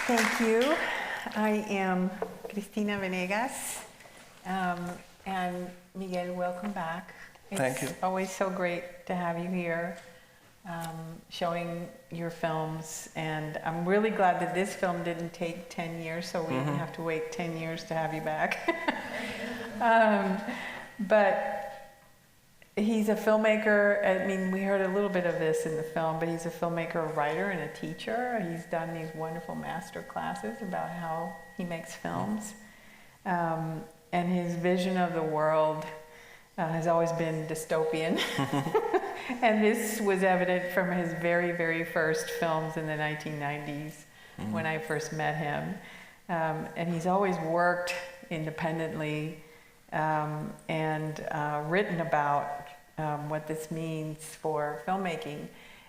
Thank you. I am Cristina Venegas, and Miguel, welcome back. Thank you. It's always so great to have you here, showing your films, and I'm really glad that this film didn't take 10 years, so we didn't have to wait 10 years to have you back. But he's a filmmaker. I mean, we heard a little bit of this in the film, but he's a filmmaker, a writer, and a teacher. He's done these wonderful master classes about how he makes films. And his vision of the world has always been dystopian. And this was evident from his very, very first films in the 1990s when I first met him. And he's always worked independently and written about what this means for filmmaking.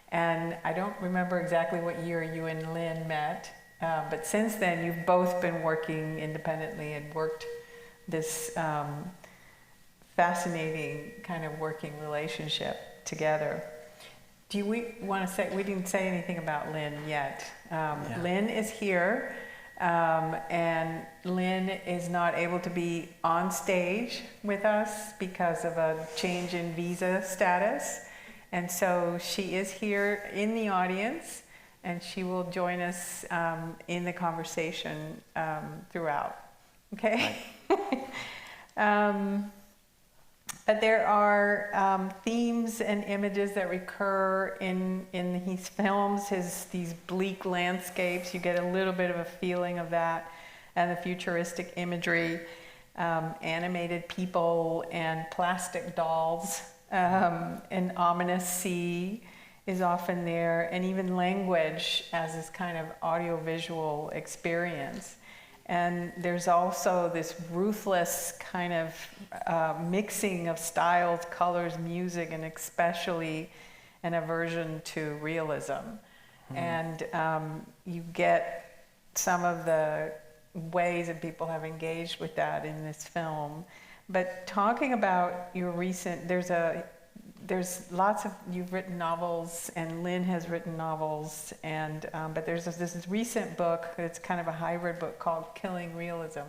And I don't remember exactly what year you and Lynn met, but since then you've both been working independently and worked this fascinating kind of working relationship together. Do we want to say, we didn't say anything about Lynn yet. Lynn is here. And Lynn is not able to be on stage with us because of a change in visa status. And so she is here in the audience, and she will join us in the conversation throughout. Okay? But there are themes and images that recur in his films, these bleak landscapes. You get a little bit of a feeling of that, and the futuristic imagery, animated people and plastic dolls, an ominous sea is often there, and even language as this kind of audiovisual experience. And there's also this ruthless kind of mixing of styles, colors, music, and especially an aversion to realism. And you get some of the ways that people have engaged with that in this film. But talking about your recent, there's lots of, you've written novels, and Lynn has written novels, and but there's this recent book, it's kind of a hybrid book called Killing Realism,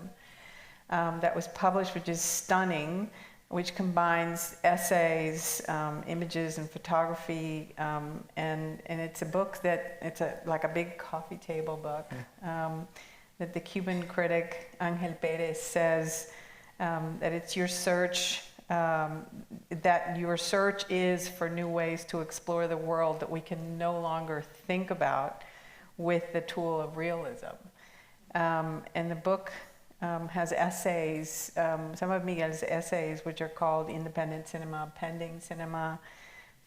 that was published, which is stunning, which combines essays, images, and photography, and it's a book that, it's like a big coffee table book, that the Cuban critic Ángel Pérez says that it's your search, that your search is for new ways to explore the world that we can no longer think about with the tool of realism. And the book has essays, some of Miguel's essays, which are called Independent Cinema, Pending Cinema,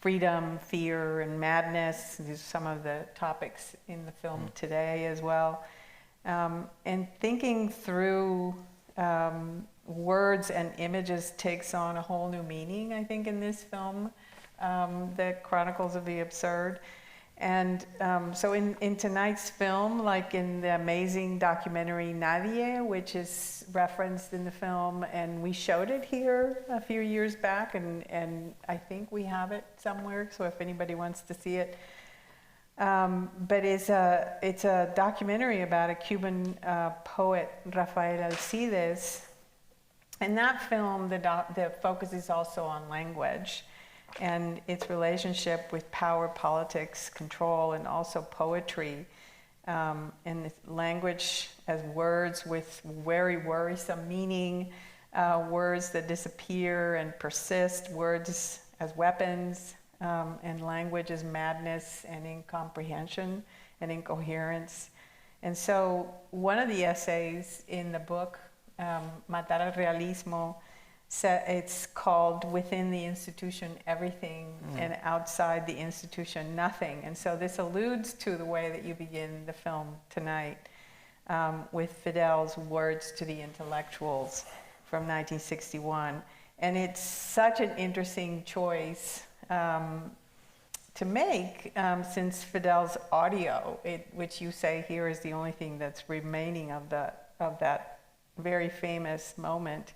Freedom, Fear, and Madness. These are some of the topics in the film today as well. And thinking through words and images takes on a whole new meaning, I think, in this film, the Chronicles of the Absurd. And so in tonight's film, like in the amazing documentary Nadie, which is referenced in the film, and we showed it here a few years back, and I think we have it somewhere, so if anybody wants to see it. But it's a documentary about a Cuban poet, Rafael Alcides. In that film, the focus is also on language and its relationship with power, politics, control, and also poetry. And language as words with very worrisome meaning, words that disappear and persist, words as weapons, and language as madness and incomprehension and incoherence. And so one of the essays in the book, Matar al Realismo, it's called Within the Institution Everything and Outside the Institution Nothing. And so this alludes to the way that you begin the film tonight with Fidel's Words to the Intellectuals from 1961. And it's such an interesting choice to make, since Fidel's audio, which you say here is the only thing that's remaining of that very famous moment,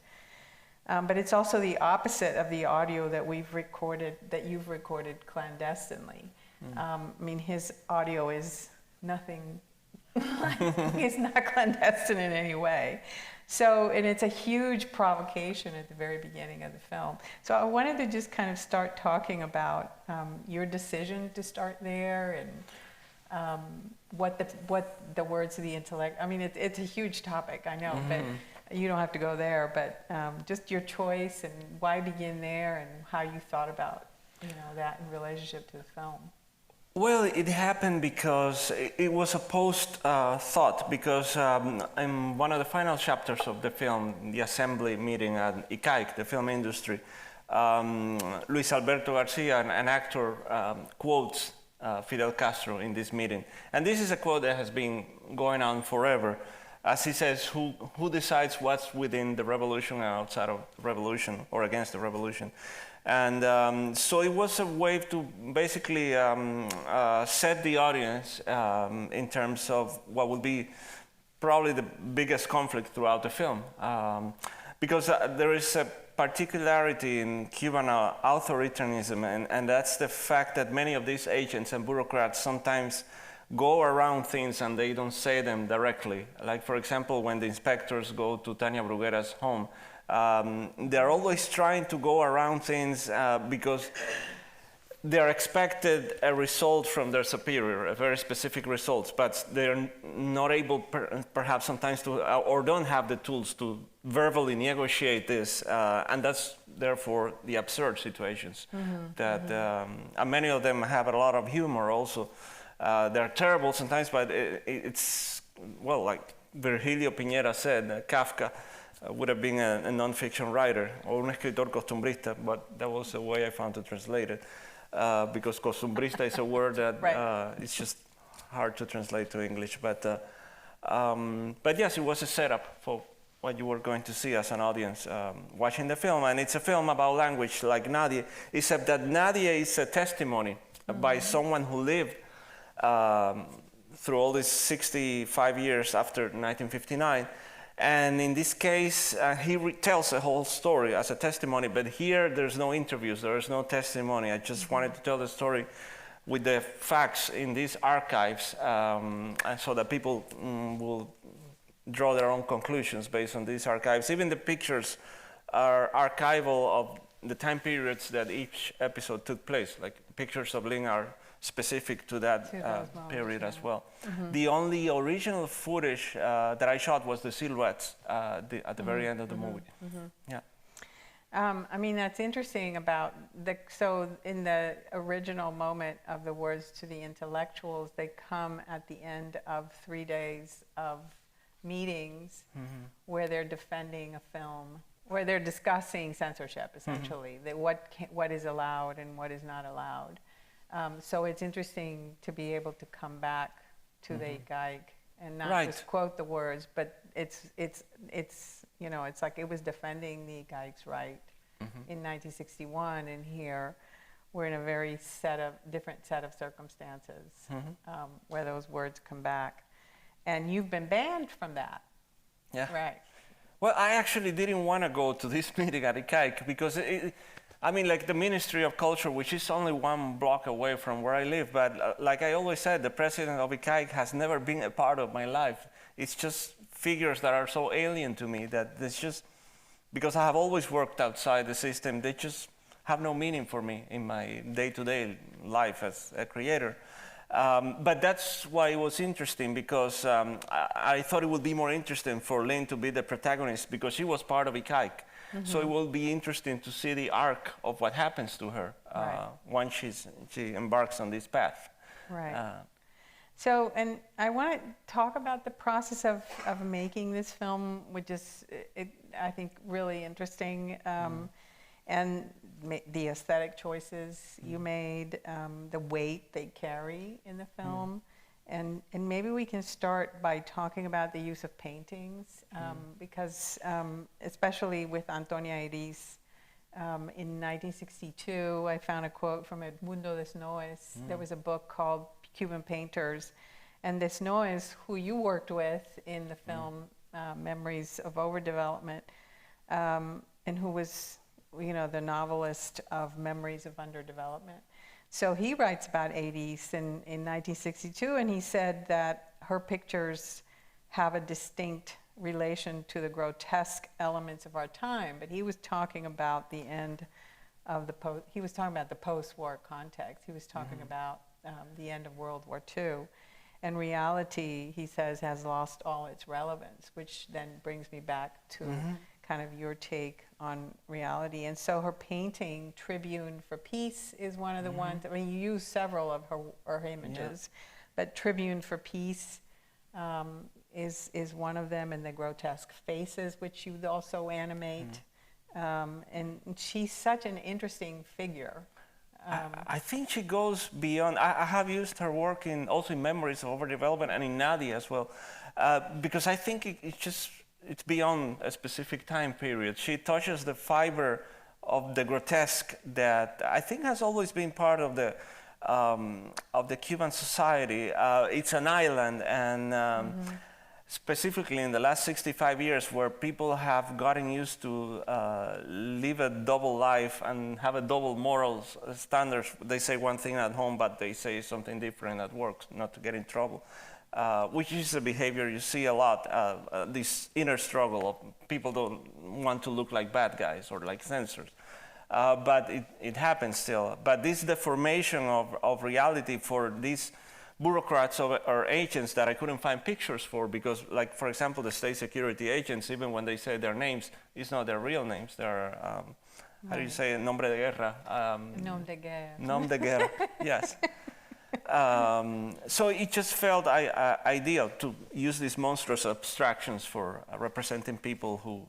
but it's also the opposite of the audio that you've recorded clandestinely. I mean, his audio is nothing It's not clandestine in any way. So, and it's a huge provocation at the very beginning of the film. So I wanted to just kind of start talking about your decision to start there, and what the words of the intellect. I mean, it's a huge topic, I know, but you don't have to go there. But just your choice and why begin there, and how you thought about that in relationship to the film. Well, it happened because it was a post-thought, because in one of the final chapters of the film, the assembly meeting at ICAIC, the film industry, Luis Alberto Garcia, an actor, quotes Fidel Castro in this meeting. And this is a quote that has been going on forever. As he says, who decides what's within the revolution and outside of the revolution, or against the revolution? And so it was a way to basically set the audience in terms of what would be probably the biggest conflict throughout the film. Because there is a particularity in Cuban authoritarianism, and that's the fact that many of these agents and bureaucrats sometimes go around things and they don't say them directly. Like, for example, when the inspectors go to Tania Bruguera's home, they're always trying to go around things because they're expected a result from their superior, a very specific result, but they're not able perhaps sometimes to, or don't have the tools to verbally negotiate this, and that's therefore the absurd situations that and many of them have a lot of humor also. They're terrible sometimes, but it's, well, like Virgilio Piñera said, Kafka would have been a non-fiction writer or un escritor costumbrista, but that was the way I found to translate it, because costumbrista is a word that it's just hard to translate to English. But yes, it was a setup for what you were going to see as an audience watching the film. And it's a film about language, like Nadia, except that Nadia is a testimony by someone who lived through all these 65 years after 1959. And in this case, he tells a whole story as a testimony, but here there's no interviews, there's no testimony. I just wanted to tell the story with the facts in these archives, and so that people will draw their own conclusions based on these archives. Even the pictures are archival of the time periods that each episode took place, like pictures of Lynn are specific to that period as well. The only original footage that I shot was the silhouettes at the very end of the movie. Yeah. I mean, that's interesting about so in the original moment of the words to the intellectuals, they come at the end of 3 days of meetings where they're defending a film, where they're discussing censorship, essentially, that what is allowed and what is not allowed. So it's interesting to be able to come back to the Geig and not just quote the words, but it's it's like it was defending the Geig's right in 1961, and here we're in a very different set of circumstances where those words come back, and you've been banned from that. Yeah. Right. Well, I actually didn't want to go to this meeting at ICAIC because I mean, like the Ministry of Culture, which is only 1 block away from where I live, but like I always said, the president of ICAIC has never been a part of my life. It's just figures that are so alien to me that it's just, because I have always worked outside the system, they just have no meaning for me in my day-to-day life as a creator. But that's why it was interesting, because I thought it would be more interesting for Lynn to be the protagonist because she was part of ICAIC. So it will be interesting to see the arc of what happens to her once she embarks on this path. Right. So, and I want to talk about the process of making this film, which is, I think, really interesting, and the aesthetic choices you made, the weight they carry in the film. And maybe we can start by talking about the use of paintings, because especially with Antonia Eiriz, in 1962, I found a quote from Edmundo Desnoes. There was a book called Cuban Painters, and Desnoes, who you worked with in the film Memories of Overdevelopment, and who was, the novelist of Memories of Underdevelopment. So he writes about Eiriz in 1962, and he said that her pictures have a distinct relation to the grotesque elements of our time, but he was talking about the end of he was talking about the post-war context. He was talking about the end of World War II. And reality, he says, has lost all its relevance, which then brings me back to kind of your take on reality. And so her painting, Tribune for Peace, is one of the ones. I mean, you use several of her images, but Tribune for Peace is one of them, and the grotesque faces, which you also animate. And she's such an interesting figure. I think she goes beyond. I have used her work also in Memories of Overdevelopment and in Nadia as well, because I think it's beyond a specific time period. She touches the fiber of the grotesque that I think has always been part of the Cuban society. It's an island, and specifically in the last 65 years, where people have gotten used to live a double life and have a double moral standards. They say one thing at home, but they say something different at work, not to get in trouble, which is a behavior you see a lot, this inner struggle of people don't want to look like bad guys or like censors. But it happens still. But this deformation of reality for these bureaucrats or agents that I couldn't find pictures for, because, like, for example, the state security agents, even when they say their names, it's not their real names. They're, how do you say, nombre de guerra? Nom de guerre. Nom de guerre, yes. So it just felt ideal to use these monstrous abstractions for representing people who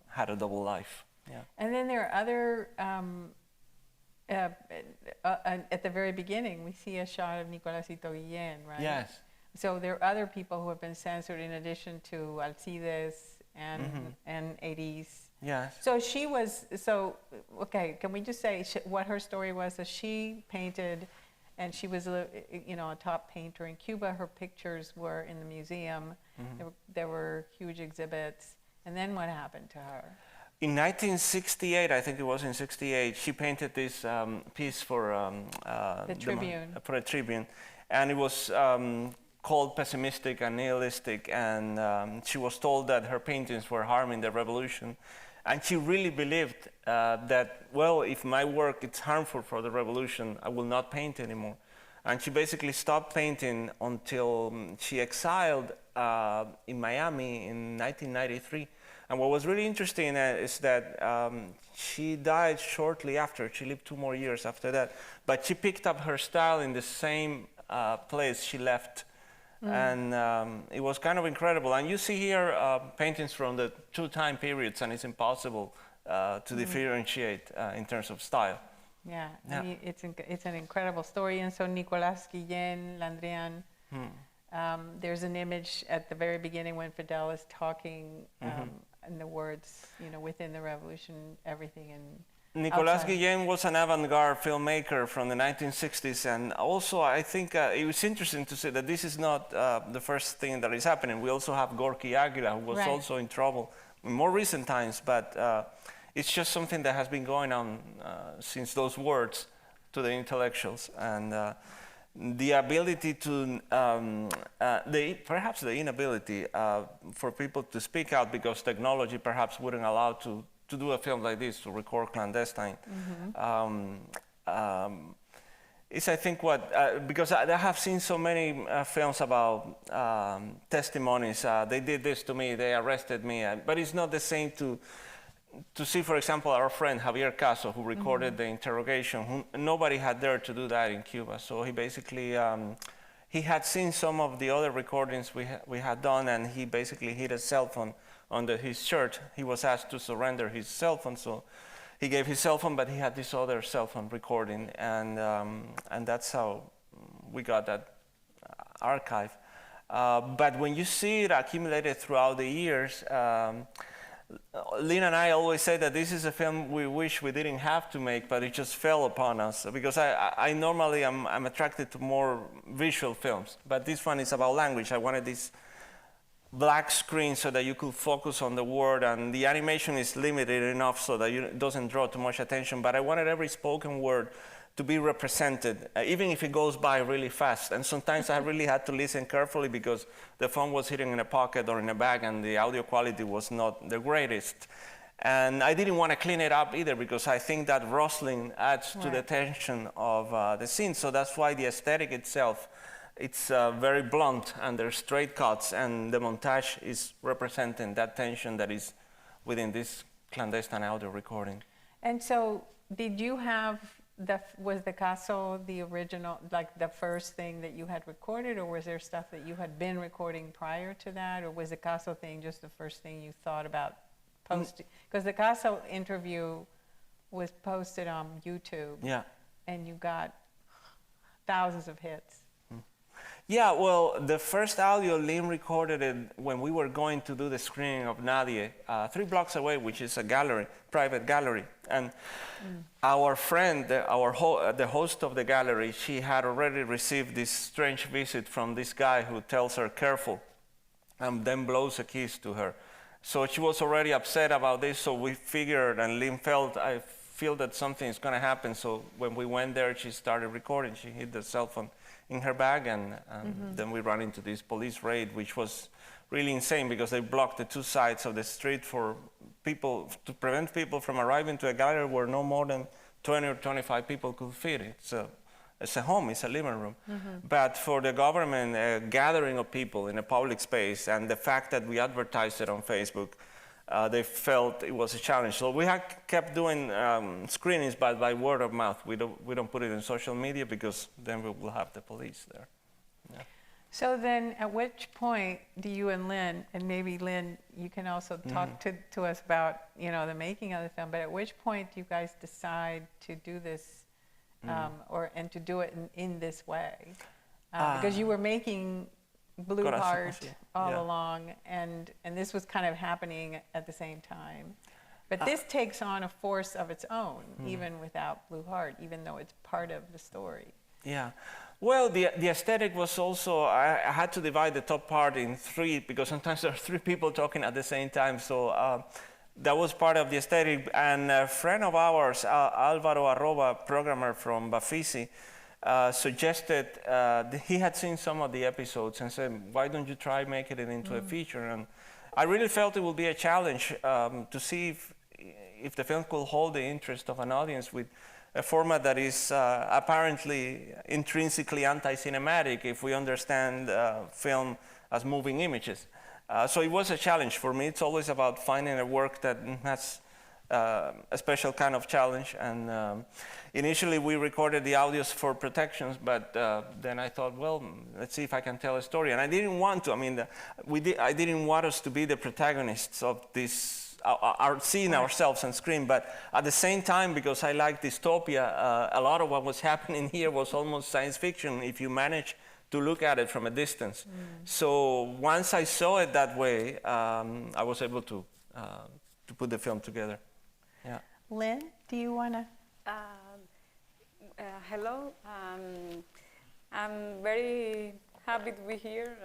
had a double life. Yeah. And then there are other at the very beginning, we see a shot of Nicolásito Guillén, right? Yes. So there are other people who have been censored in addition to Alcides and Eiriz. Yes. So she was, okay, can we just say what her story was? So she painted, and she was a top painter in Cuba. Her pictures were in the museum. There were huge exhibits. And then what happened to her? In 1968, I think it was in 68, she painted this piece for the Tribune. For a Tribune, and it was called pessimistic and nihilistic, and she was told that her paintings were harming the revolution, and she really believed that, well, if my work is harmful for the revolution, I will not paint anymore. And she basically stopped painting until she exiled in Miami in 1993. And what was really interesting is that she died shortly after. She lived 2 more years after that. But she picked up her style in the same place she left. And it was kind of incredible. And you see here paintings from the 2 time periods, and it's impossible to differentiate in terms of style. Yeah, I mean, it's an incredible story. And so Nicolás Guillén, Landrian, there's an image at the very beginning when Fidel is talking, and the words, within the revolution, everything. And Nicolás Guillén was an avant-garde filmmaker from the 1960s, and also I think it was interesting to say that this is not the first thing that is happening. We also have Gorky Aguila, who was also in trouble in more recent times, but it's just something that has been going on since those words to the intellectuals, and the ability to, perhaps the inability for people to speak out because technology perhaps wouldn't allow to do a film like this, to record clandestine. It's, I think, because I have seen so many films about testimonies. They did this to me, they arrested me, but it's not the same to see, for example, our friend Javier Caso, who recorded the interrogation. Nobody had dared to do that in Cuba. So he basically, he had seen some of the other recordings we had done, and he basically hid a cell phone under his shirt. He was asked to surrender his cell phone, so he gave his cell phone, but he had this other cell phone recording, and that's how we got that archive. But when you see it accumulated throughout the years, Lynn and I always say that this is a film we wish we didn't have to make, but it just fell upon us, because I normally I'm attracted to more visual films, but this one is about language. I wanted this black screen so that you could focus on the word, and the animation is limited enough so that it doesn't draw too much attention, but I wanted every spoken word to be represented, even if it goes by really fast. And sometimes I really had to listen carefully because the phone was hidden in a pocket or in a bag and the audio quality was not the greatest. And I didn't want to clean it up either because I think that rustling adds to the tension of the scene. So that's why the aesthetic itself, it's very blunt and there's straight cuts, and the montage is representing that tension that is within this clandestine audio recording. And so did you have, was the caso the original, like the first thing that you had recorded, or was there stuff that you had been recording prior to that, or was the caso thing just the first thing you thought about posting? Because the caso interview was posted on YouTube, and you got thousands of hits. Yeah, well, the first audio, Lynn recorded it when we were going to do the screening of Nadie, 3 blocks away, which is a gallery, private gallery. And our friend, the host of the gallery, she had already received this strange visit from this guy who tells her, careful, and then blows a kiss to her. So she was already upset about this, so we figured, and Lynn felt, I feel that something is going to happen. So when we went there, she started recording. She hid the cell phone in her bag, and then we ran into this police raid, which was really insane because they blocked the 2 sides of the street for people, to prevent people from arriving to a gallery where no more than 20 or 25 people could fit. It's a home, it's a living room. But for the government, a gathering of people in a public space, and the fact that we advertised it on Facebook, they felt it was a challenge. So we have kept doing screenings, but by word of mouth. We don't put it in social media because then we will have the police there. Yeah. So then at which point do you and Lynn, and maybe Lynn, you can also talk to us about, you know, the making of the film, but at which point do you guys decide to do this and to do it in this way? Because you were making Blue Heart all along, and this was kind of happening at the same time. But this takes on a force of its own, even without Blue Heart, even though it's part of the story. Yeah. Well, the aesthetic was also, I had to divide the top part in 3 because sometimes there are 3 people talking at the same time. So that was part of the aesthetic. And a friend of ours, Alvaro Arroba, programmer from Bafisi, suggested he had seen some of the episodes and said, why don't you try making it into a feature? And I really felt it would be a challenge to see if the film could hold the interest of an audience with a format that is apparently intrinsically anti-cinematic if we understand film as moving images. So it was a challenge for me. It's always about finding a work that has a special kind of challenge. And initially we recorded the audios for protections, but then I thought, well, let's see if I can tell a story. And I didn't want to. I mean, I didn't want us to be the protagonists of this, seeing ourselves on screen. But at the same time, because I like dystopia, a lot of what was happening here was almost science fiction if you manage to look at it from a distance. So once I saw it that way, I was able to put the film together. Yeah. Lynn, do you want to? Hello. I'm very happy to be here,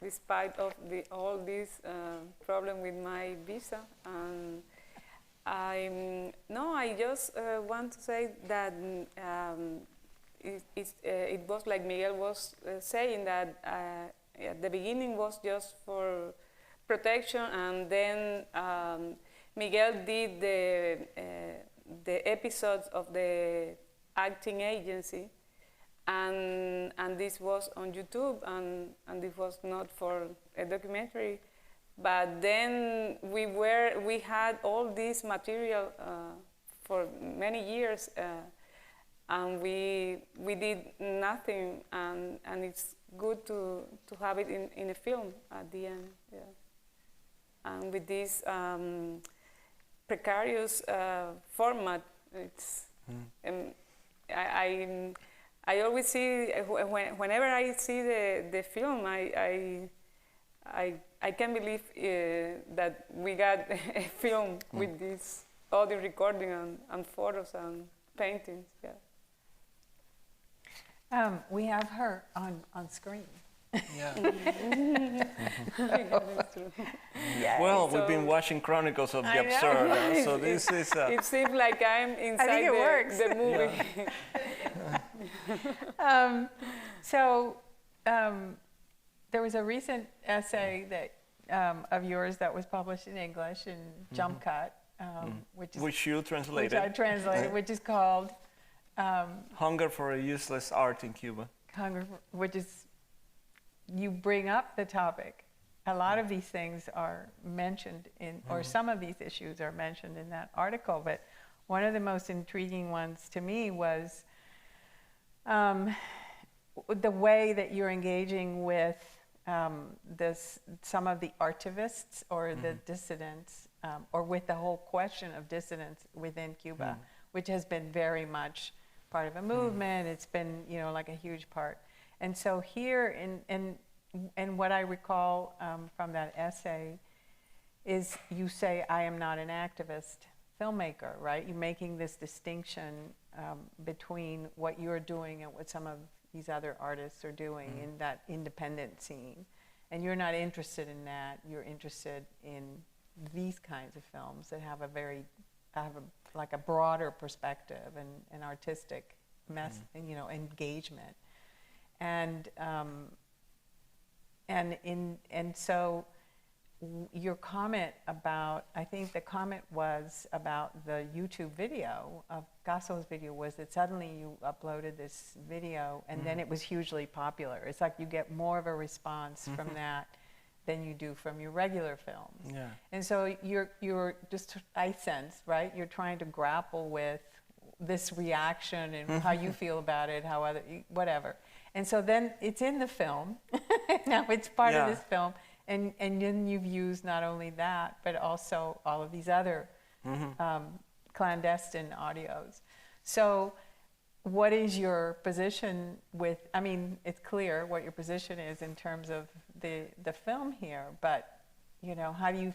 despite of all this problem with my visa. I just want to say that it was like Miguel was saying, that at the beginning was just for protection, and then Miguel did the episodes of the acting agency, and this was on YouTube, and this was not for a documentary. But then we had all this material for many years, and we did nothing, and it's good to have it in a film at the end. Yeah. And with this precarious format, it's I always see, whenever I see the film, I can't believe that we got a film with this audio recording and photos and paintings. Yeah. We have her on screen. Yeah. Yes. Well, So- we've been watching Chronicles of the I know. Absurd, so this is. It seems like I'm inside it works. the movie. There was a recent essay that of yours that was published in English in Jump Cut, which you I translated. translated, which is called Hunger for a Useless Art in Cuba. Hunger, which is, you bring up the topic. A lot of these things are mentioned in, or some of these issues are mentioned in that article, but one of the most intriguing ones to me was the way that you're engaging with some of the archivists or the dissidents, or with the whole question of dissidents within Cuba, which has been very much part of a movement. It's been, like a huge part. And so here, and what I recall from that essay is you say, I am not an activist filmmaker, right? You're making this distinction between what you're doing and what some of these other artists are doing in that independent scene. And you're not interested in that. You're interested in these kinds of films that have like a broader perspective and artistic engagement. And so your comment about, I think the comment was about the YouTube video of Gasso's video, was that suddenly you uploaded this video and then it was hugely popular. It's like you get more of a response from that than you do from your regular films. Yeah. And so you're just, I sense, right? You're trying to grapple with this reaction and how you feel about it, whatever. And so then it's in the film. Now it's part of this film. And then you've used not only that, but also all of these other clandestine audios. So what is your position with, I mean, it's clear what your position is in terms of the film here, but, how do you,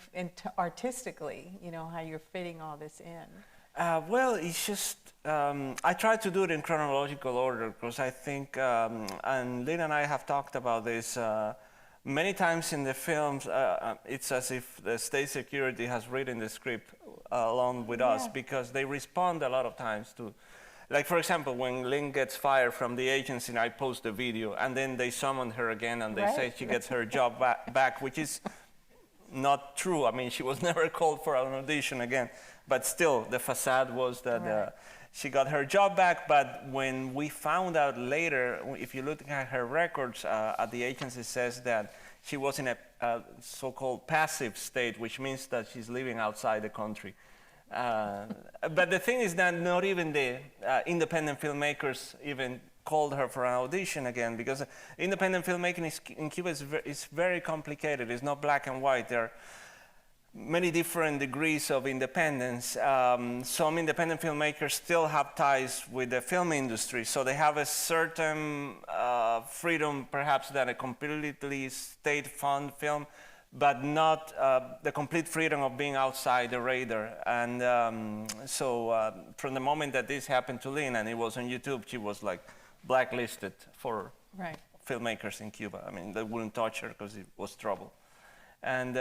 artistically, how you're fitting all this in? Well, it's just, I try to do it in chronological order because I think, and Lynn and I have talked about this many times in the films. It's as if the state security has written the script along with us, because they respond a lot of times to, like, for example, when Lynn gets fired from the agency and I post the video, and then they summon her again and they say she gets her job back, which is not true. I mean, she was never called for an audition again. But still, the facade was that she got her job back. But when we found out later, if you look at her records, at the agency says that she was in a so-called passive state, which means that she's living outside the country. But the thing is that not even the independent filmmakers even called her for an audition again, because independent filmmaking in Cuba is very complicated. It's not black and white. There are many different degrees of independence. Some independent filmmakers still have ties with the film industry, so they have a certain freedom, perhaps, than a completely state-funded film, but not the complete freedom of being outside the radar. And so from the moment that this happened to Lynn, and it was on YouTube, she was like blacklisted for filmmakers in Cuba. I mean, they wouldn't touch her because it was trouble. And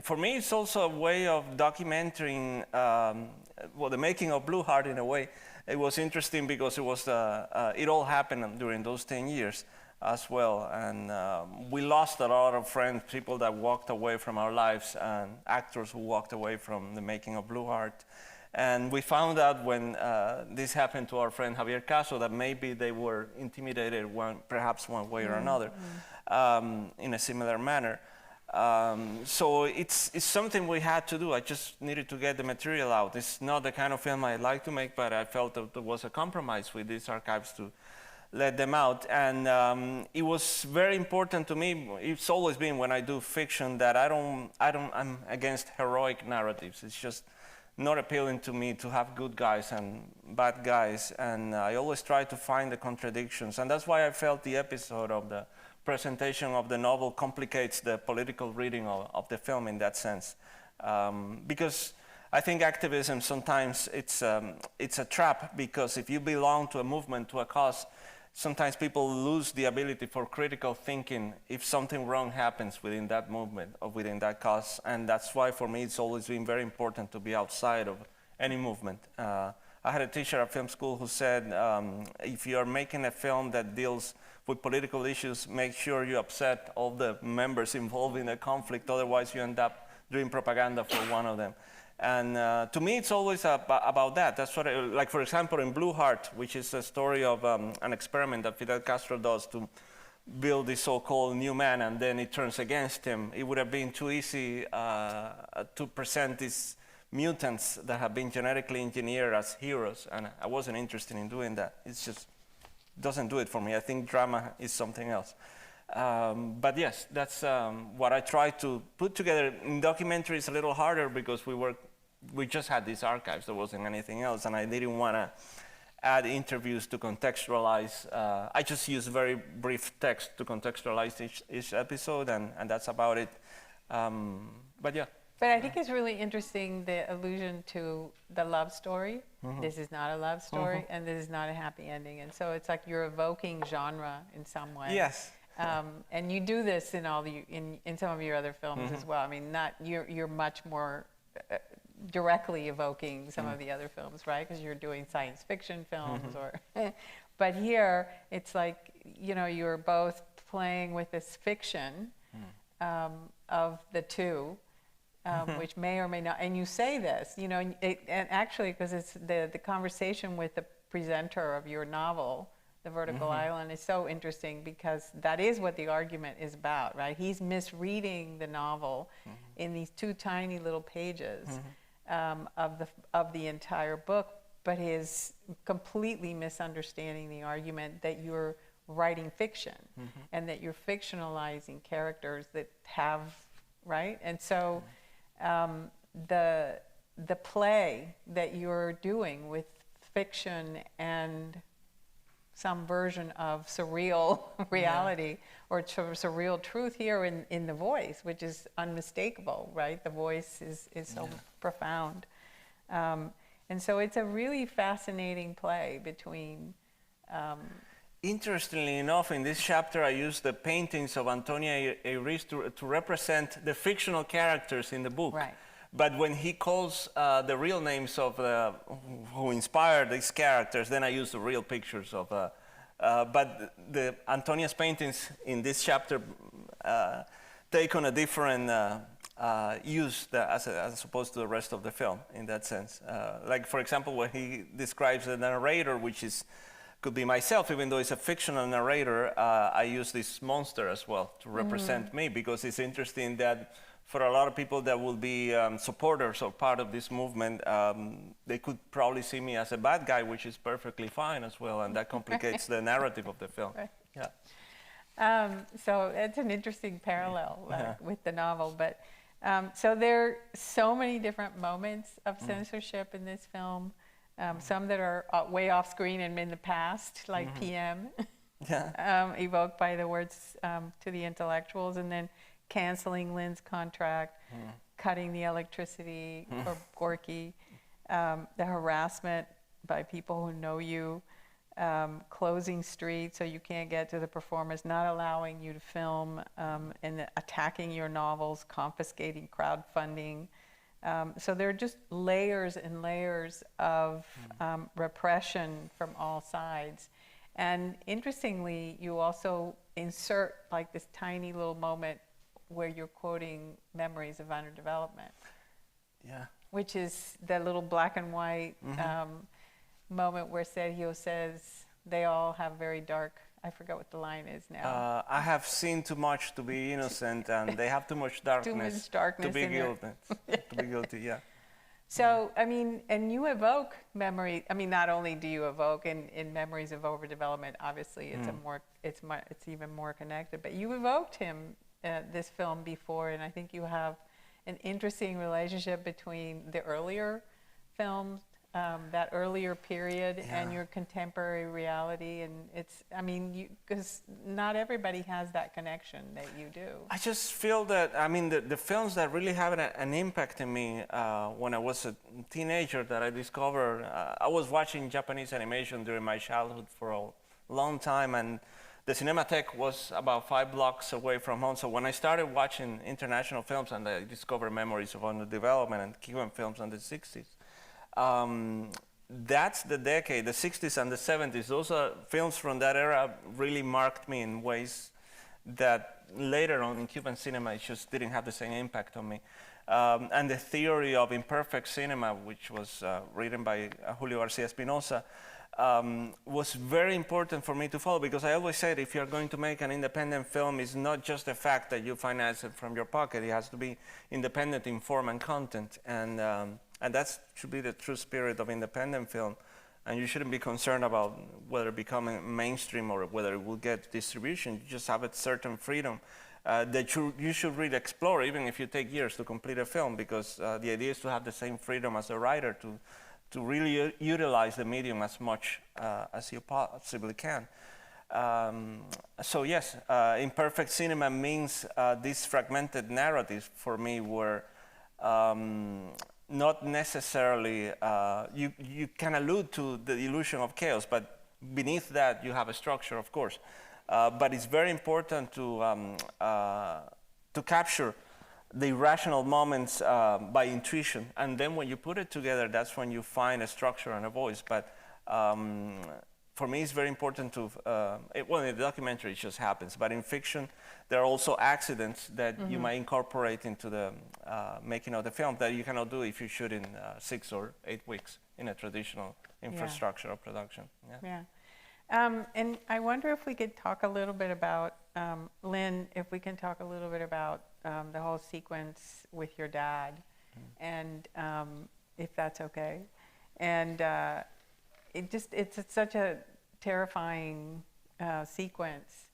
for me, it's also a way of documenting, the making of Blue Heart in a way. It was interesting because it was it all happened during those 10 years as well. And we lost a lot of friends, people that walked away from our lives, and actors who walked away from the making of Blue Heart. And we found out when this happened to our friend Javier Caso that maybe they were intimidated perhaps one way or another in a similar manner. So it's something we had to do. I just needed to get the material out. It's not the kind of film I like to make, but I felt that there was a compromise with these archives to let them out. And it was very important to me. It's always been when I do fiction that I'm against heroic narratives. It's just not appealing to me to have good guys and bad guys. And I always try to find the contradictions. And that's why I felt the episode of the presentation of the novel complicates the political reading of the film in that sense. Because I think activism sometimes it's a trap, because if you belong to a movement, to a cause, sometimes people lose the ability for critical thinking if something wrong happens within that movement or within that cause. And that's why for me it's always been very important to be outside of any movement. I had a teacher at film school who said, if you're making a film that deals with political issues, make sure you upset all the members involved in the conflict, otherwise you end up doing propaganda for one of them. And to me, it's always about that. That's what, like for example, in Blue Heart, which is a story of an experiment that Fidel Castro does to build this so-called new man, and then it turns against him. It would have been too easy to present these mutants that have been genetically engineered as heroes, and I wasn't interested in doing that. It's just doesn't do it for me. I think drama is something else. But yes, that's what I try to put together. In documentary, it's a little harder because we just had these archives. There wasn't anything else, and I didn't want to add interviews to contextualize. I just use very brief text to contextualize each episode, and that's about it. But yeah. But I think it's really interesting, the allusion to the love story. This is not a love story, and this is not a happy ending. And so it's like you're evoking genre in some way. Yes. And you do this in in some of your other films as well. I mean, you're much more directly evoking some of the other films, right? Because you're doing science fiction films, but here it's like, you know, you're both playing with this fiction of the two. Which may or may not, and you say this, you know, and actually, because it's the conversation with the presenter of your novel, The Vertical Island, is so interesting, because that is what the argument is about, right? He's misreading the novel in these two tiny little pages of the entire book, but is completely misunderstanding the argument that you're writing fiction and that you're fictionalizing characters that have, right? And so the play that you're doing with fiction and some version of surreal reality or surreal truth here in the voice, which is unmistakable, right? The voice is so profound. And so it's a really fascinating play between... Interestingly enough, in this chapter, I used the paintings of Antonia Eiriz to represent the fictional characters in the book. Right. But when he calls the real names of who inspired these characters, then I use the real pictures of. But the Antonia's paintings in this chapter take on a different use as opposed to the rest of the film. In that sense, like for example, when he describes the narrator, which could be myself, even though it's a fictional narrator, I use this monster as well to represent me, because it's interesting that for a lot of people that will be supporters or part of this movement, they could probably see me as a bad guy, which is perfectly fine as well, and that complicates the narrative of the film. Right. Yeah. So it's an interesting parallel with the novel, but so there are so many different moments of censorship in this film. Some that are way off screen and in the past, like PM, evoked by the words to the intellectuals, and then canceling Lynn's contract, cutting the electricity for Gorky, the harassment by people who know you, closing streets so you can't get to the performers, not allowing you to film, and attacking your novels, confiscating crowdfunding. So there are just layers and layers of repression from all sides. And interestingly, you also insert like this tiny little moment where you're quoting memories of underdevelopment. Yeah. Which is that little black and white moment where Sergio says, they all have very dark, I forgot what the line is now. I have seen too much to be innocent, and they have too much darkness, to be guilty. To be guilty, yeah. So, I mean, and you evoke memory. I mean, not only do you evoke in memories of overdevelopment, obviously it's even more connected, but you evoked him this film before, and I think you have an interesting relationship between the earlier films that earlier period and Yeah. your contemporary reality, and it's, I mean, because not everybody has that connection that you do. I just feel that, I mean, the films that really have an impact in me when I was a teenager that I discovered, I was watching Japanese animation during my childhood for a long time, and the Cinematheque was about 5 blocks away from home. So when I started watching international films and I discovered memories of underdevelopment and Cuban films in the 60s, that's the decade, the 60s and the 70s. Those are films from that era really marked me in ways that later on in Cuban cinema, it just didn't have the same impact on me. And the theory of imperfect cinema, which was written by Julio Garcia Espinosa, was very important for me to follow, because I always said if you're going to make an independent film, it's not just the fact that you finance it from your pocket. It has to be independent in form and content. And that should be the true spirit of independent film. And you shouldn't be concerned about whether it becoming mainstream or whether it will get distribution. You just have a certain freedom that you should really explore, even if you take years to complete a film, because the idea is to have the same freedom as a writer to really utilize the medium as much as you possibly can. So yes, imperfect cinema means these fragmented narratives for me were not necessarily, you can allude to the illusion of chaos, but beneath that you have a structure, of course. But it's very important to capture the irrational moments by intuition, and then when you put it together, that's when you find a structure and a voice. But for me, it's very important to, well, in the documentary it just happens, but in fiction, there are also accidents that you might incorporate into the making of the film that you cannot do if you shoot in 6 or 8 weeks in a traditional infrastructure of production. Yeah. And I wonder if we could talk a little bit about, Lynn, if we can talk a little bit about the whole sequence with your dad, and if that's okay. And it's such a terrifying sequence,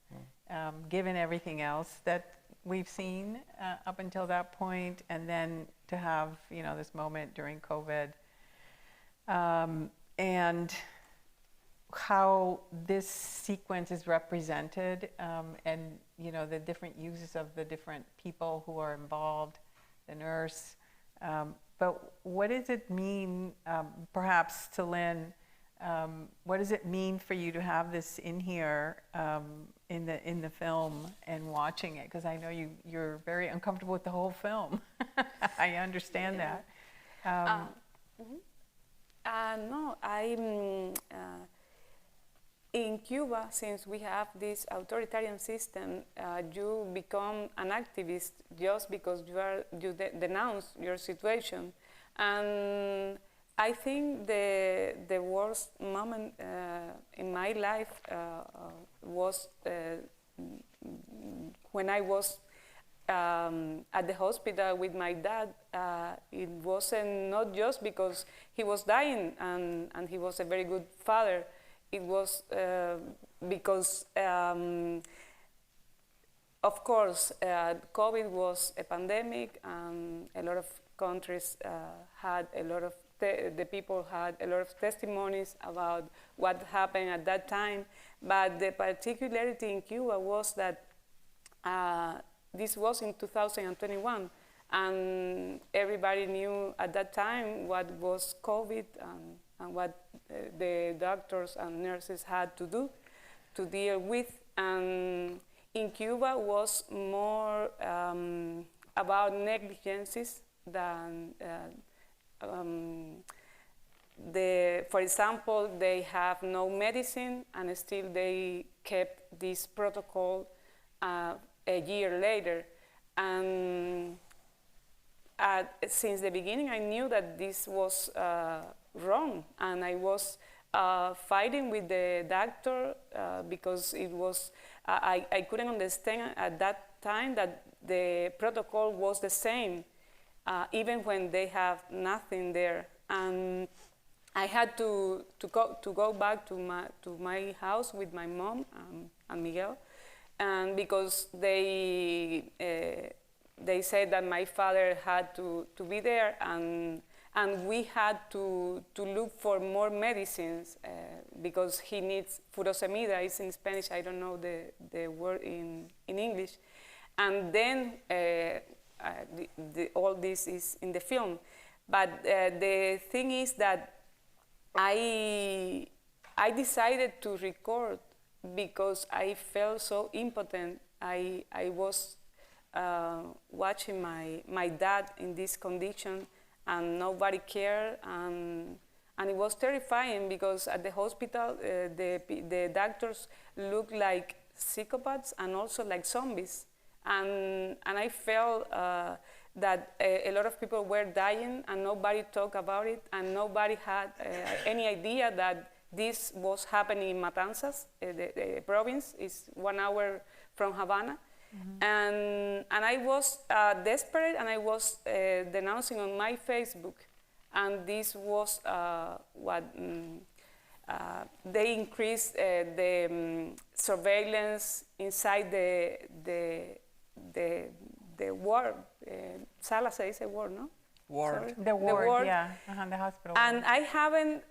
given everything else that we've seen up until that point, and then to have, you know, this moment during COVID, and how this sequence is represented, and you know, the different uses of the different people who are involved, the nurse. But what does it mean, perhaps to Lynn, what does it mean for you to have this in here in the film and watching it? Because I know you're very uncomfortable with the whole film. I understand that. No, in Cuba, since we have this authoritarian system, you become an activist just because you denounce your situation. And I think the worst moment in my life was when I was at the hospital with my dad. It wasn't not just because he was dying and he was a very good father. It was because, of course, COVID was a pandemic, and a lot of countries had a lot of, the people had a lot of testimonies about what happened at that time. But the particularity in Cuba was that this was in 2021, and everybody knew at that time what was COVID and what the doctors and nurses had to do to deal with. And in Cuba was more about negligences than, for example, they have no medicine and still they kept this protocol a year later. And since the beginning, I knew that this was wrong, and I was fighting with the doctor because it was, I couldn't understand at that time that the protocol was the same, even when they have nothing there. And I had to go back to my house with my mom and Miguel, and because they said that my father had to be there, and and we had to look for more medicines because he needs furosemida. It's in Spanish. I don't know the word in English. And then all this is in the film. But the thing is that I decided to record because I felt so impotent. I was watching my dad in this condition, and nobody cared, and it was terrifying because at the hospital the doctors looked like psychopaths and also like zombies, and I felt that a lot of people were dying and nobody talked about it, and nobody had any idea that this was happening in Matanzas. The province is 1 hour from Havana. And I was desperate, and I was denouncing on my Facebook, and this was what they increased the surveillance inside the ward. Sala se dice ward, no? Ward. The ward, ward. yeah, the hospital. And I haven't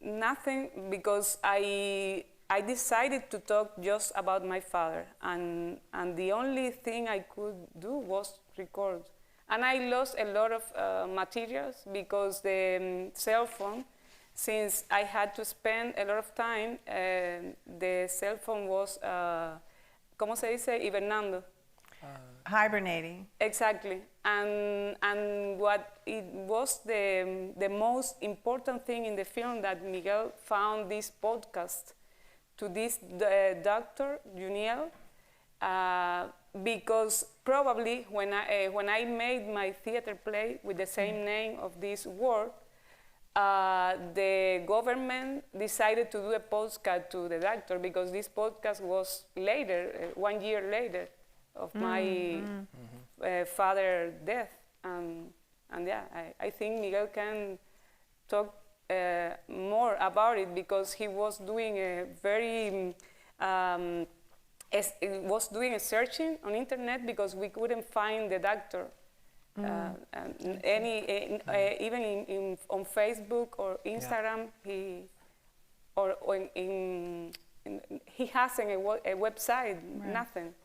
nothing because I decided to talk just about my father, and the only thing I could do was record. And I lost a lot of materials because the cell phone, since I had to spend a lot of time, the cell phone was, ¿cómo se dice? Hibernando. Hibernating. Exactly. And what it was the most important thing in the film, that Miguel found this podcast to this doctor, Juniel, because probably when I made my theater play with the same name of this word, the government decided to do a podcast to the doctor, because this podcast was later, 1 year later, of my father's death. And yeah, I think Miguel can talk more about it, because he was doing a very was doing a searching on internet because we couldn't find the doctor. Even on Facebook or Instagram, he hasn't a website, Right. nothing.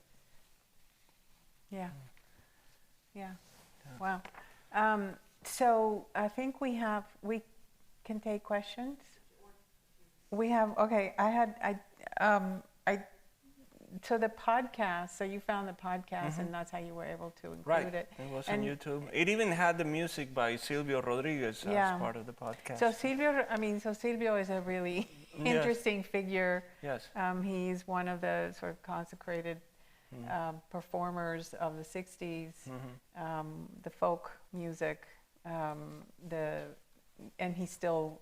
Yeah. Yeah. Wow. So I think we can take questions. We have, okay, so the podcast, so you found the podcast and that's how you were able to include it. It was on YouTube. It even had the music by Silvio Rodriguez as part of the podcast. So Silvio is a really interesting figure. Yes. He's one of the sort of consecrated performers of the 60s, the folk music, and he's still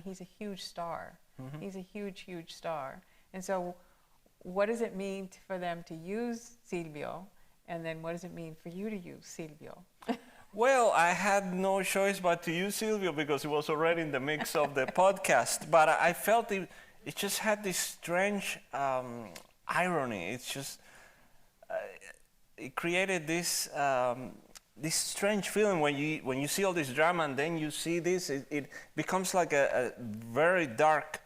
he's a huge star. He's a huge star. And so what does it mean for them to use Silvio? And then what does it mean for you to use Silvio? Well, I had no choice but to use Silvio because he was already in the mix of the podcast. But I felt it just had this strange irony. It's just, it created this strange feeling when you see all this drama and then you see this. It becomes like a very dark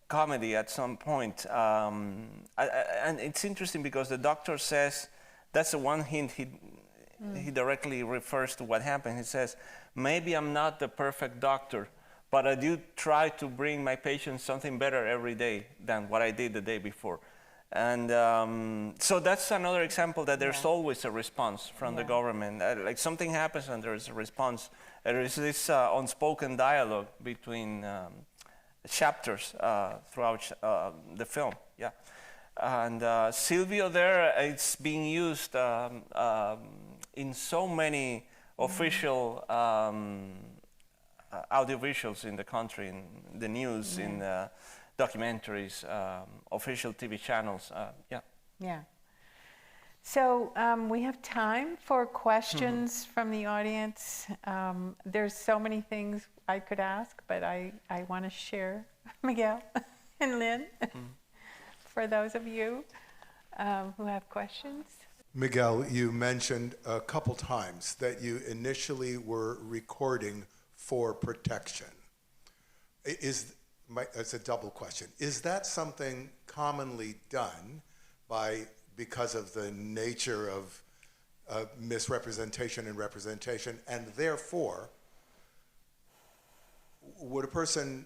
comedy at some point. And it's interesting because the doctor says, that's the one hint he directly refers to what happened. He says, maybe I'm not the perfect doctor, but I do try to bring my patients something better every day than what I did the day before. And so that's another example that there's always a response from the government. Like something happens and there's a response. There is this unspoken dialogue between chapters throughout the film. Yeah. And Silvio there, it's being used in so many official audiovisuals in the country, in the news, in documentaries, official TV channels. Yeah. So we have time for questions from the audience. There's so many things I could ask, but I want to share, Miguel and Lynn, for those of you who have questions. Miguel, you mentioned a couple times that you initially were recording for protection. It's a double question. Is that something commonly done because of the nature of misrepresentation and representation, and therefore, would a person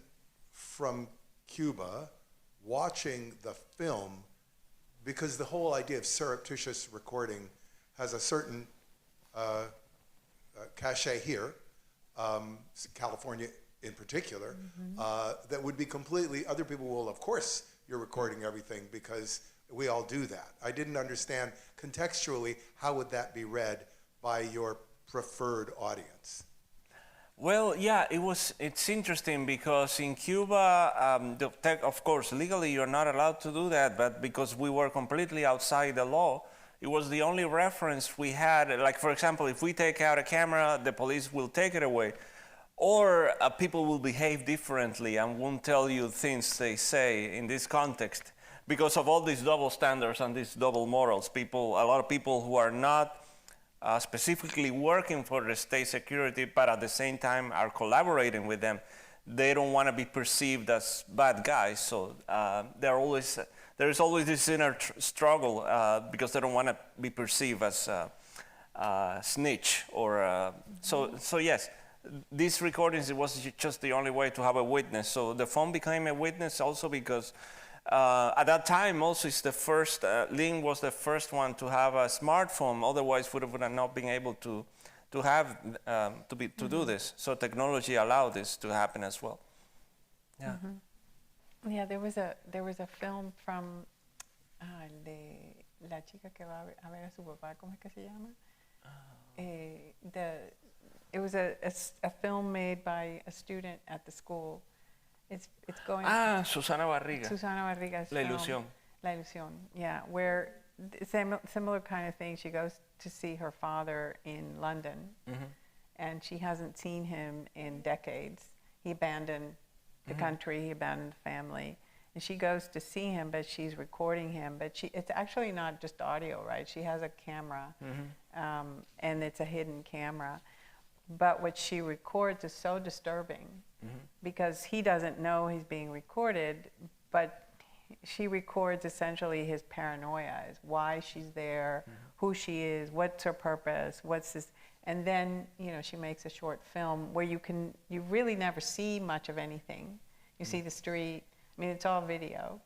from Cuba watching the film, because the whole idea of surreptitious recording has a certain cachet here, California in particular, that would be completely, other people will, of course, you're recording everything because we all do that. I didn't understand contextually how would that be read by your preferred audience. Well, yeah, it's interesting because in Cuba, of course, legally you're not allowed to do that, but because we were completely outside the law, it was the only reference we had. Like, for example, if we take out a camera, the police will take it away. Or people will behave differently and won't tell you things they say in this context. Because of all these double standards and these double morals, a lot of people who are not specifically working for the state security, but at the same time are collaborating with them, they don't want to be perceived as bad guys. So there's always this inner struggle because they don't want to be perceived as a snitch. So yes, these recordings, it was just the only way to have a witness. So the phone became a witness also because at that time, also, it's the first, Lynn was the first one to have a smartphone. Otherwise, we would have not been able to do this. So technology allowed this to happen as well. Yeah. Yeah, there was a film from de la chica que va a ver a su papá. ¿Cómo es que se llama? It was a film made by a student at the school. It's going. Susana Barriga. Susana Barriga's La film, Ilusión. La Ilusión, yeah, where similar kind of thing. She goes to see her father in London, and she hasn't seen him in decades. He abandoned the country, he abandoned the family, and she goes to see him, but she's recording him. But it's actually not just audio, right? She has a camera, and it's a hidden camera. But what she records is so disturbing because he doesn't know he's being recorded, but she records essentially his paranoia, is why she's there, who she is, what's her purpose, what's this, and then she makes a short film where you really never see much of anything. You see the street. I mean, it's all video,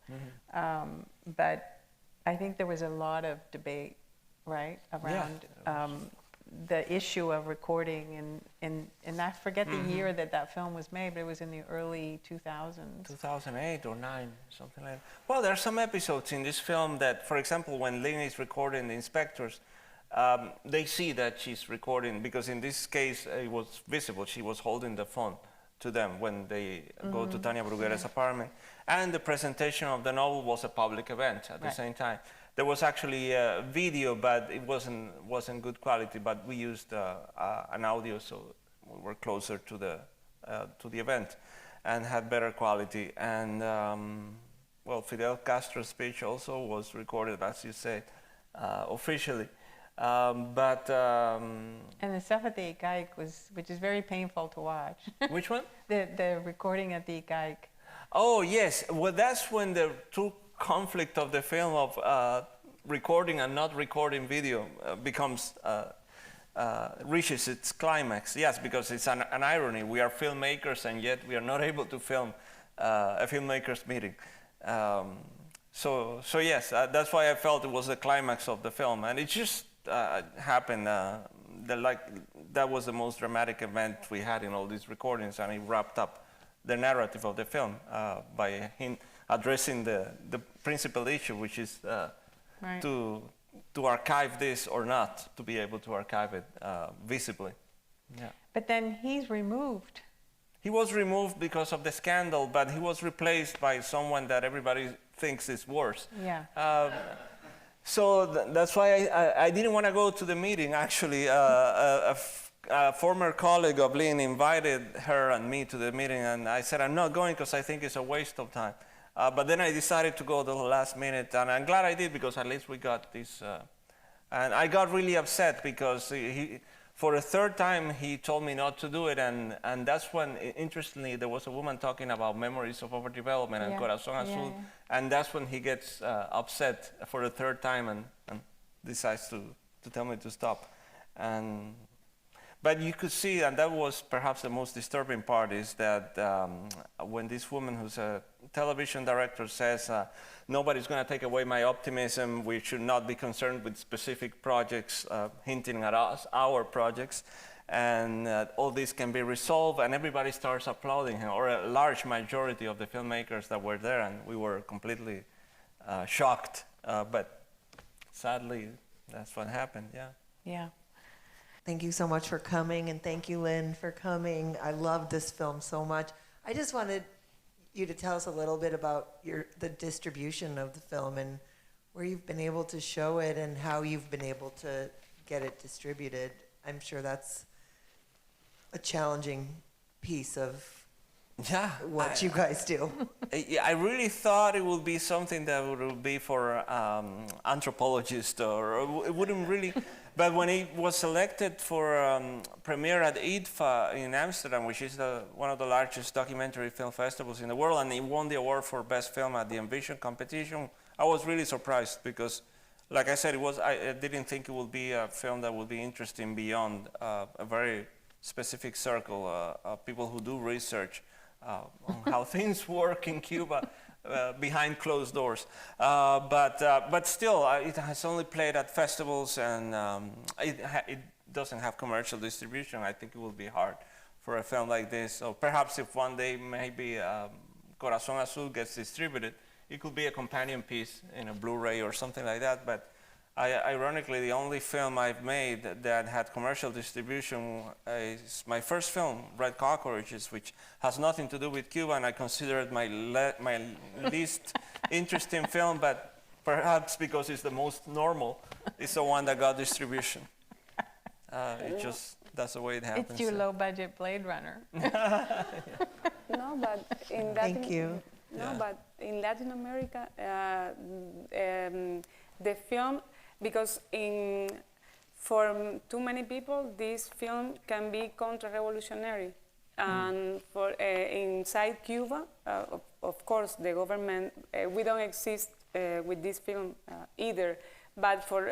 but I think there was a lot of debate, right, around. The issue of recording, and I forget the year that film was made, but it was in the early 2000s. 2008 or 9, something like that. Well, there are some episodes in this film that, for example, when Lynn is recording the inspectors, they see that she's recording, because in this case, it was visible. She was holding the phone to them when they go to Tania Bruguera's apartment. And the presentation of the novel was a public event at the same time. There was actually a video, but it wasn't good quality. But we used an audio, so we were closer to the event, and had better quality. And well, Fidel Castro's speech also was recorded, as you said, officially. And the stuff at the ICAIC which is very painful to watch. Which one? The recording at the ICAIC. Oh yes, well that's when the true conflict of the film of recording and not recording video reaches its climax. Yes, because it's an irony. We are filmmakers and yet we are not able to film a filmmakers meeting. So yes, that's why I felt it was the climax of the film, and it just happened. That was the most dramatic event we had in all these recordings, and it wrapped up the narrative of the film by him addressing the principal issue, which is to archive this or not, to be able to archive it visibly. Yeah. But then he's removed. He was removed because of the scandal, but he was replaced by someone that everybody thinks is worse. Yeah. So that's why I didn't want to go to the meeting. Actually, a former colleague of Lynn invited her and me to the meeting, and I said, I'm not going because I think it's a waste of time. But then I decided to go to the last minute, and I'm glad I did, because at least we got this And I got really upset because for a third time, he told me not to do it. And that's when, interestingly, there was a woman talking about memories of overdevelopment and Corazón Azul. And that's when he gets upset for the third time and decides to tell me to stop. But you could see, and that was perhaps the most disturbing part, is that when this woman, who's a television director, says, nobody's going to take away my optimism, we should not be concerned with specific projects, hinting at our projects, and all this can be resolved, and everybody starts applauding him, or a large majority of the filmmakers that were there, and we were completely shocked. But sadly, that's what happened, Yeah. Thank you so much for coming, and thank you, Lynn, for coming. I love this film so much. I just wanted you to tell us a little bit about the distribution of the film and where you've been able to show it and how you've been able to get it distributed. I'm sure that's a challenging piece of what you guys do. I really thought it would be something that would be for anthropologists, or it wouldn't really. But when it was selected for premiere at IDFA in Amsterdam, which is one of the largest documentary film festivals in the world, and it won the award for best film at the Envision competition, I was really surprised because, like I said, I didn't think it would be a film that would be interesting beyond a very specific circle of people who do research on how things work in Cuba behind closed doors. But still, it has only played at festivals, and it doesn't have commercial distribution. I think it will be hard for a film like this. So perhaps if one day maybe Corazón Azul gets distributed, it could be a companion piece in a Blu-ray or something like that. But ironically, the only film I've made that had commercial distribution is my first film, Red Cockroaches, which has nothing to do with Cuba, and I consider it my least interesting film, but perhaps because it's the most normal, it's the one that got distribution. That's the way it happens. It's your low-budget Blade Runner. No, but in Latin, Thank you. No, but in Latin America, the film, because for too many people, this film can be counter-revolutionary. And for inside Cuba, of course, the government, we don't exist with this film either. But for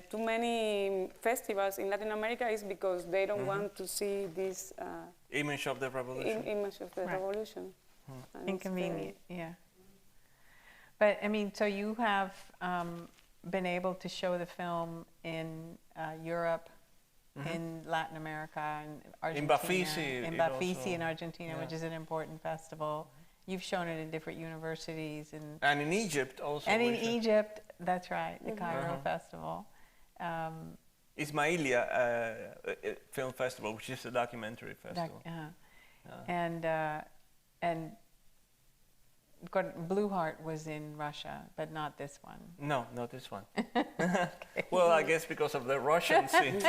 too many festivals in Latin America, is because they don't want to see this image of the revolution. Image of the revolution. Inconvenient, yeah. But I mean, so you have been able to show the film in Europe, in Latin America, and Argentina. In Bafisi In Argentina, which is an important festival. You've shown it in different universities. And in Egypt also. And in Egypt, that's right, the Cairo Festival. Ismailia Film Festival, which is a documentary festival. And Blue Heart was in Russia, but not this one. No, not this one. Well, I guess because of the Russian scene.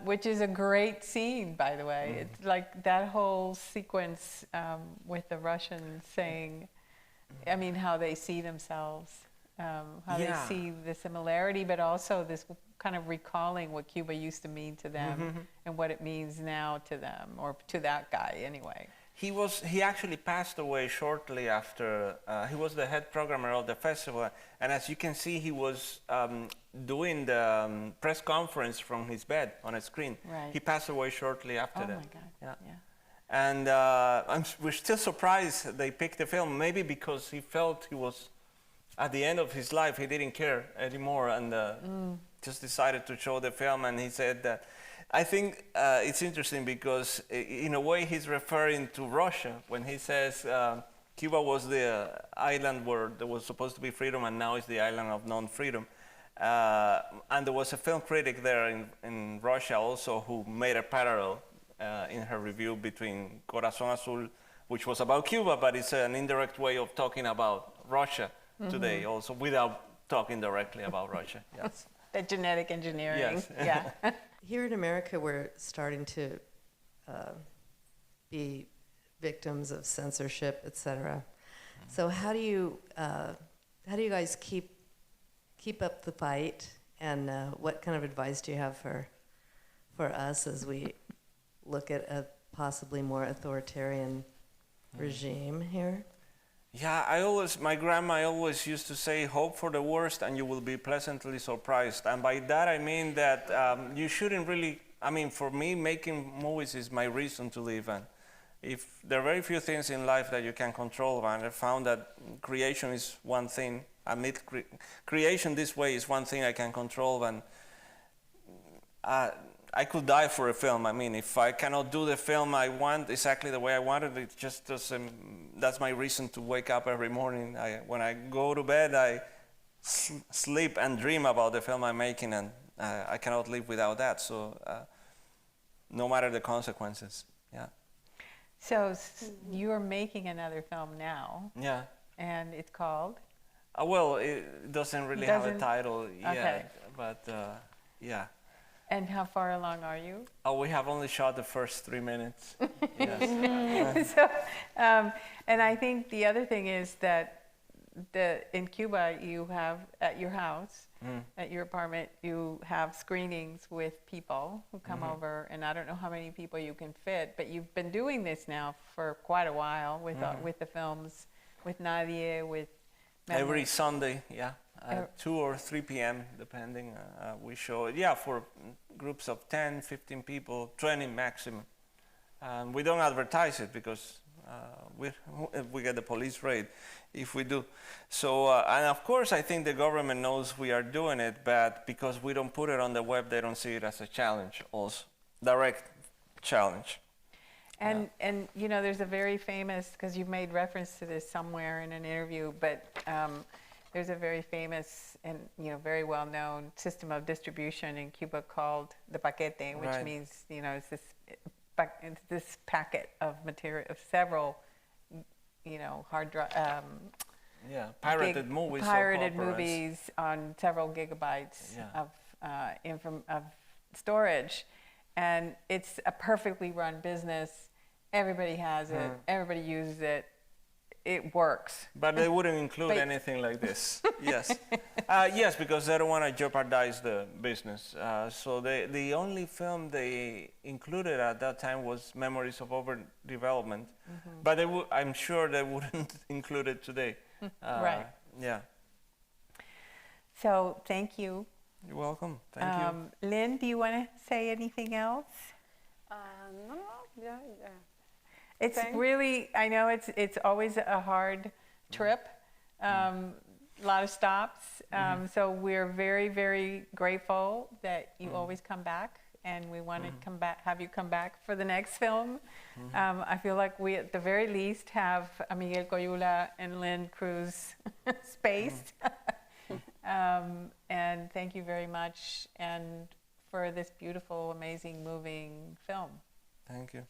Which is a great scene, by the way. It's like that whole sequence with the Russians saying, I mean, how they see themselves, how they see the similarity, but also this kind of recalling what Cuba used to mean to them and what it means now to them, or to that guy anyway. He actually passed away shortly after. He was the head programmer of the festival, and as you can see, he was doing the press conference from his bed on a screen. Right. He passed away shortly after that. Oh my God! Yeah. And we're still surprised they picked the film. Maybe because he felt he was at the end of his life. He didn't care anymore, and just decided to show the film. And he said that. I think it's interesting because in a way he's referring to Russia when he says Cuba was the island where there was supposed to be freedom, and now it's the island of non-freedom. And there was a film critic there in Russia also who made a parallel in her review between Corazón Azul, which was about Cuba, but it's an indirect way of talking about Russia today also, without talking directly about Russia. Yes. The genetic engineering. Yes. Yeah. Here in America, we're starting to be victims of censorship, etc. So how do you how do you guys keep up the fight? And what kind of advice do you have for us as we look at a possibly more authoritarian regime here? Yeah, my grandma always used to say, hope for the worst and you will be pleasantly surprised. And by that I mean that you shouldn't really, for me, making movies is my reason to live. And if there are very few things in life that you can control, and I found that creation is one thing. Creation this way is one thing I can control, and I could die for a film. If I cannot do the film I want exactly the way I want it, it just doesn't. That's my reason to wake up every morning. When I go to bed, I sleep and dream about the film I'm making, and I cannot live without that. So, no matter the consequences, yeah. So you're making another film now. Yeah. And it's called? Well, it doesn't really have a title yet, but yeah. And how far along are you? Oh, we have only shot the first 3 minutes. Yes. So, and I think the other thing is that in Cuba, you have at your house, at your apartment, you have screenings with people who come over, and I don't know how many people you can fit, but you've been doing this now for quite a while with the films, with Nadie, with Every Sunday, yeah, 2 or 3 p.m. depending. We show it, for groups of 10, 15 people, 20 maximum. We don't advertise it because we get the police raid if we do. So, and of course, I think the government knows we are doing it, but because we don't put it on the web, they don't see it as a challenge also, direct challenge. And there's a very famous, because you've made reference to this somewhere in an interview, but there's a very famous and very well-known system of distribution in Cuba called the paquete, which means it's this packet of material of several hard drive. Pirated movies. Pirated movies on several gigabytes of storage, and it's a perfectly run business. Everybody has it. Everybody uses it. It works. But they wouldn't include anything like this. Yes. Yes, because they don't want to jeopardize the business. So the only film they included at that time was Memories of Overdevelopment. But I'm sure they wouldn't include it today. Right. Yeah. So thank you. You're welcome. Thank you. Lynn, do you want to say anything else? No, yeah. It's really, I know it's always a hard trip, a lot of stops. So we're very, very grateful that you always come back, and we want to have you come back for the next film. I feel like we, at the very least, have Miguel Coyula and Lynn Cruz spaced. And thank you very much, and for this beautiful, amazing, moving film. Thank you.